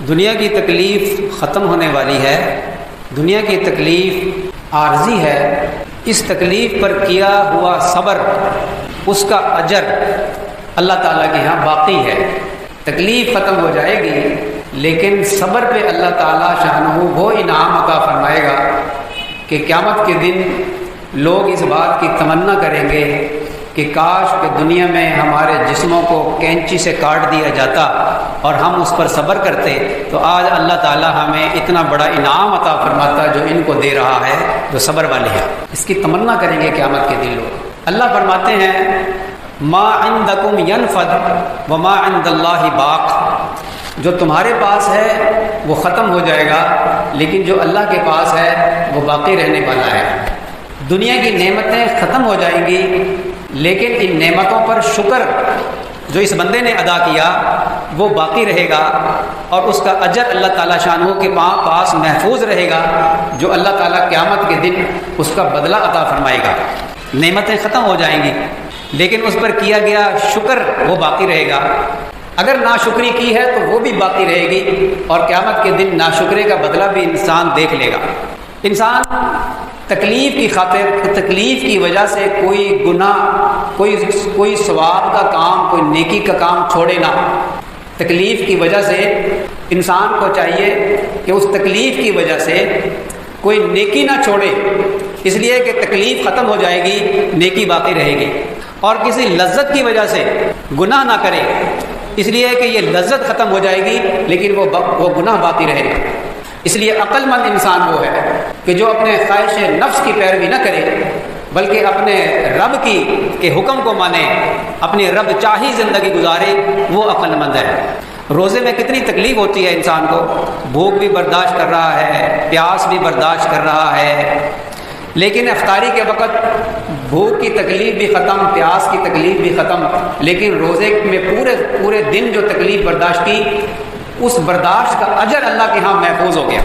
دنیا کی تکلیف ختم ہونے والی ہے، دنیا کی تکلیف عارضی ہے، اس تکلیف پر کیا ہوا صبر، اس کا اجر اللہ تعالیٰ کے ہاں باقی ہے۔ تکلیف ختم ہو جائے گی لیکن صبر پہ اللہ تعالیٰ شانہ وہ انعام عطا فرمائے گا کہ قیامت کے دن لوگ اس بات کی تمنا کریں گے کہ کاش کہ دنیا میں ہمارے جسموں کو کینچی سے کاٹ دیا جاتا اور ہم اس پر صبر کرتے تو آج اللہ تعالیٰ ہمیں اتنا بڑا انعام عطا فرماتا جو ان کو دے رہا ہے جو صبر والے ہیں۔ اس کی تمنا کریں گے قیامت کے دن لوگ۔ اللہ فرماتے ہیں ما عندکم ینفد وما عند اللہ باق، جو تمہارے پاس ہے وہ ختم ہو جائے گا لیکن جو اللہ کے پاس ہے وہ باقی رہنے والا ہے۔ دنیا کی نعمتیں ختم ہو جائیں گی لیکن ان نعمتوں پر شکر جو اس بندے نے ادا کیا وہ باقی رہے گا اور اس کا اجر اللہ تعالیٰ شانہ کے پاس محفوظ رہے گا، جو اللہ تعالیٰ قیامت کے دن اس کا بدلہ عطا فرمائے گا۔ نعمتیں ختم ہو جائیں گی لیکن اس پر کیا گیا شکر وہ باقی رہے گا، اگر ناشکری کی ہے تو وہ بھی باقی رہے گی اور قیامت کے دن ناشکرے کا بدلہ بھی انسان دیکھ لے گا۔ انسان تکلیف کی خاطر، تکلیف کی وجہ سے کوئی گناہ، کوئی ثواب کا کام، کوئی نیکی کا کام چھوڑے نہ۔ تکلیف کی وجہ سے انسان کو چاہیے کہ اس تکلیف کی وجہ سے کوئی نیکی نہ چھوڑے، اس لیے کہ تکلیف ختم ہو جائے گی، نیکی باقی رہے گی، اور کسی لذت کی وجہ سے گناہ نہ کرے، اس لیے کہ یہ لذت ختم ہو جائے گی لیکن وہ گناہ باقی رہے گا۔ اس لیے عقل مند انسان وہ ہے کہ جو اپنے خواہش نفس کی پیروی نہ کرے بلکہ اپنے رب کے حکم کو مانے، اپنی رب چاہی زندگی گزارے، وہ عقل مند ہے۔ روزے میں کتنی تکلیف ہوتی ہے انسان کو، بھوک بھی برداشت کر رہا ہے، پیاس بھی برداشت کر رہا ہے، لیکن افطاری کے وقت بھوک کی تکلیف بھی ختم، پیاس کی تکلیف بھی ختم، لیکن روزے میں پورے دن جو تکلیف برداشت کی اس برداشت کا اجر اللہ کے ہاں محفوظ ہو گیا۔